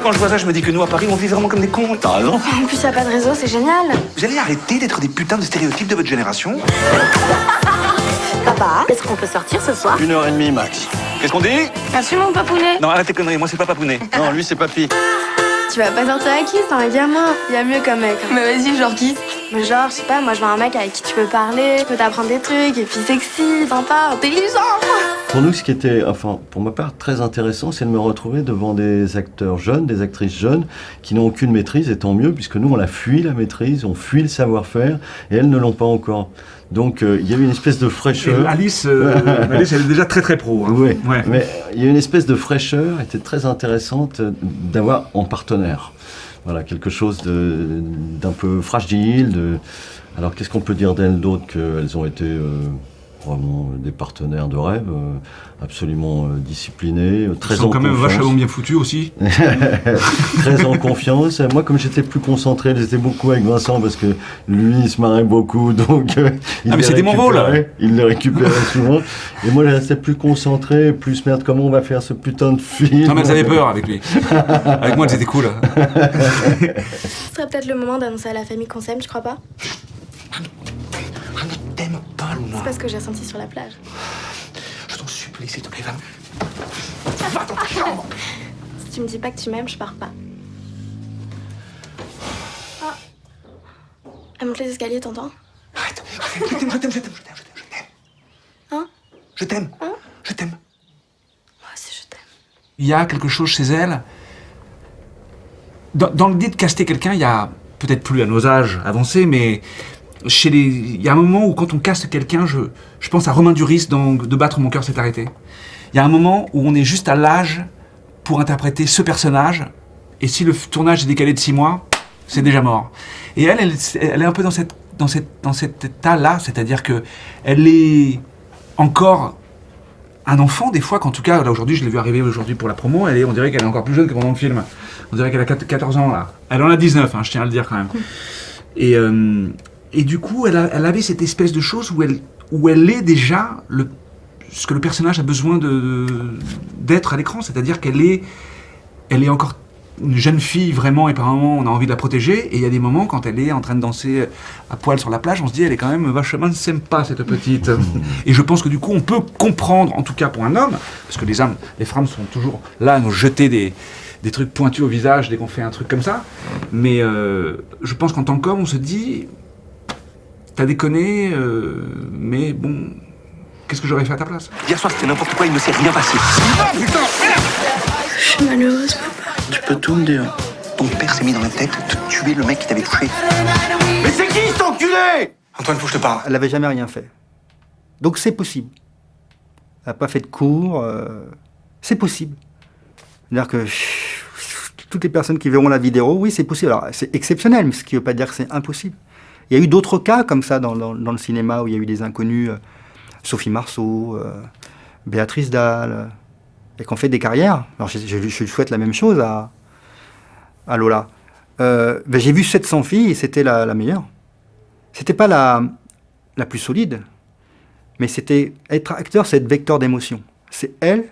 quand je vois ça, je me dis que nous, à Paris, on vit vraiment comme des cons. T'as raison. En plus, y a pas de réseau, c'est génial. Vous allez arrêter d'être des putains de stéréotypes de votre génération. Papa, est-ce qu'on peut sortir ce soir? 1h30 max. Qu'est-ce qu'on dit? Assume mon papounet. Non, arrête tes conneries, moi, c'est pas papounet. Non, lui, c'est papy. Tu vas pas sortir avec qui? C'est un gamin. Y a mieux comme mec. Mais vas-y, genre qui? Mais genre, je sais pas, moi je veux un mec avec qui tu peux parler, je peux t'apprendre des trucs, et puis sexy, sympa, intelligent. Pour nous, ce qui était, enfin, pour ma part, très intéressant, c'est de me retrouver devant des acteurs jeunes, des actrices jeunes, qui n'ont aucune maîtrise, et tant mieux, puisque nous, on la fuit, la maîtrise, on fuit le savoir-faire, et elles ne l'ont pas encore. Donc, il y avait une espèce de fraîcheur. Et Alice, Alice, elle est déjà très trop. Hein. Oui, Ouais. mais il y a une espèce de fraîcheur, était très intéressante d'avoir en partenaire. Voilà, quelque chose d'un peu fragile. Alors, qu'est-ce qu'on peut dire d'elles d'autres? Qu'elles ont été vraiment des partenaires de rêve, absolument disciplinés, très en confiance. Ils sont quand même vachement bien foutus aussi. Très en confiance. Moi, comme j'étais plus concentré, j'étais beaucoup avec Vincent parce que lui, il se marrait beaucoup, donc mais c'était mon rôle. Il le récupérait souvent. Et moi, je restais plus concentré, plus merde, comment on va faire ce putain de film? Non, mais elles avaient peur avec lui. Avec moi, c'était cool. Ce serait peut-être le moment d'annoncer à la famille qu'on s'aime, tu crois pas? Je ne t'aime pas, Luna. C'est pas ce que j'ai ressenti sur la plage. Je t'en supplie, s'il te plaît, va dans ta chambre. Si tu me dis pas que tu m'aimes, je pars pas. Ah. Elle monte les escaliers, t'entends? Arrête. Je t'aime. Hein? Je t'aime. Hein? Je t'aime. Moi aussi, je t'aime. Il y a quelque chose chez elle. Dans l'idée de caster quelqu'un, il y a peut-être plus à nos âges avancés, mais il y a un moment où quand on caste quelqu'un, je pense à Romain Duris dans De battre mon cœur s'est arrêté. Il y a un moment où on est juste à l'âge pour interpréter ce personnage, et si le tournage est décalé de 6 mois, c'est déjà mort. Et elle est un peu dans cet état-là, c'est-à-dire que elle est encore un enfant des fois, qu'en tout cas, là aujourd'hui, je l'ai vu arriver aujourd'hui pour la promo, on dirait qu'elle est encore plus jeune que pendant le film. On dirait qu'elle a 14 ans là. Elle en a 19, hein, je tiens à le dire quand même. Et du coup, elle avait cette espèce de chose où elle est déjà ce que le personnage a besoin d'être à l'écran, c'est-à-dire qu'elle est encore une jeune fille vraiment, et par moments on a envie de la protéger, et il y a des moments quand elle est en train de danser à poil sur la plage, on se dit elle est quand même vachement sympa cette petite. Et je pense que du coup on peut comprendre, en tout cas pour un homme, parce que les femmes sont toujours là à nous jeter des trucs pointus au visage dès qu'on fait un truc comme ça, mais je pense qu'en tant qu'homme on se dit t'as déconné, mais bon, qu'est-ce que j'aurais fait à ta place? Hier soir, c'était n'importe quoi, il ne s'est rien passé. Oh putain! Je suis malheureuse, papa. Tu peux tout me dire. Ton père s'est mis dans la tête de tuer le mec qui t'avait touché. Mais c'est qui cet enculé? Antoine, faut que je te parle. Elle n'avait jamais rien fait. Donc c'est possible. Elle n'a pas fait de cours. C'est possible. C'est-à-dire que toutes les personnes qui verront la vidéo, oui, c'est possible. Alors, c'est exceptionnel, mais ce qui ne veut pas dire que c'est impossible. Il y a eu d'autres cas comme ça dans le cinéma où il y a eu des inconnus, Sophie Marceau, Béatrice Dalle, et qui ont fait des carrières. Alors je souhaite la même chose à Lola. J'ai vu 700 filles et c'était la meilleure. C'était pas la plus solide, mais c'était être acteur, c'est être vecteur d'émotion. C'est elle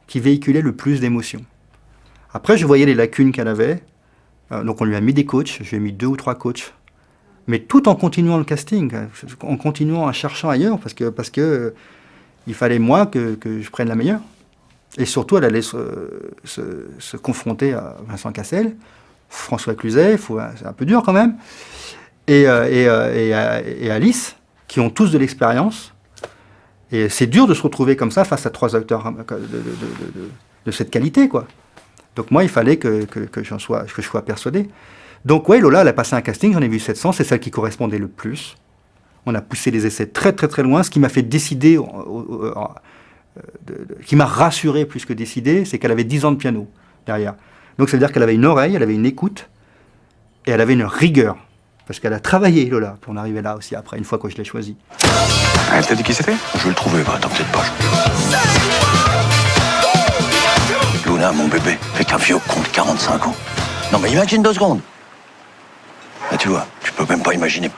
qui véhiculait le plus d'émotions. Après, je voyais les lacunes qu'elle avait, donc on lui a mis des coachs, je lui ai mis 2 ou 3 coachs. Mais tout en continuant le casting, en continuant, en cherchant ailleurs, parce que il fallait moi que je prenne la meilleure. Et surtout, elle allait se confronter à Vincent Cassel, François Cluzet, c'est un peu dur quand même, et Alice, qui ont tous de l'expérience. Et c'est dur de se retrouver comme ça face à 3 acteurs de cette qualité, quoi. Donc moi, il fallait que je sois persuadé. Donc oui, Lola, elle a passé un casting, j'en ai vu 700, c'est celle qui correspondait le plus. On a poussé les essais très très très loin. Ce qui m'a fait décider, qui m'a rassuré plus que décider, c'est qu'elle avait 10 ans de piano derrière. Donc ça veut dire qu'elle avait une oreille, elle avait une écoute, et elle avait une rigueur. Parce qu'elle a travaillé, Lola, pour en arriver là aussi après, une fois que je l'ai choisie. Elle t'a dit qui c'était? Je vais le trouver, va, t'inquiète pas. Luna, mon bébé, avec un vieux con de 45 ans. Non mais imagine 2 secondes. Là, tu vois, tu peux même pas imaginer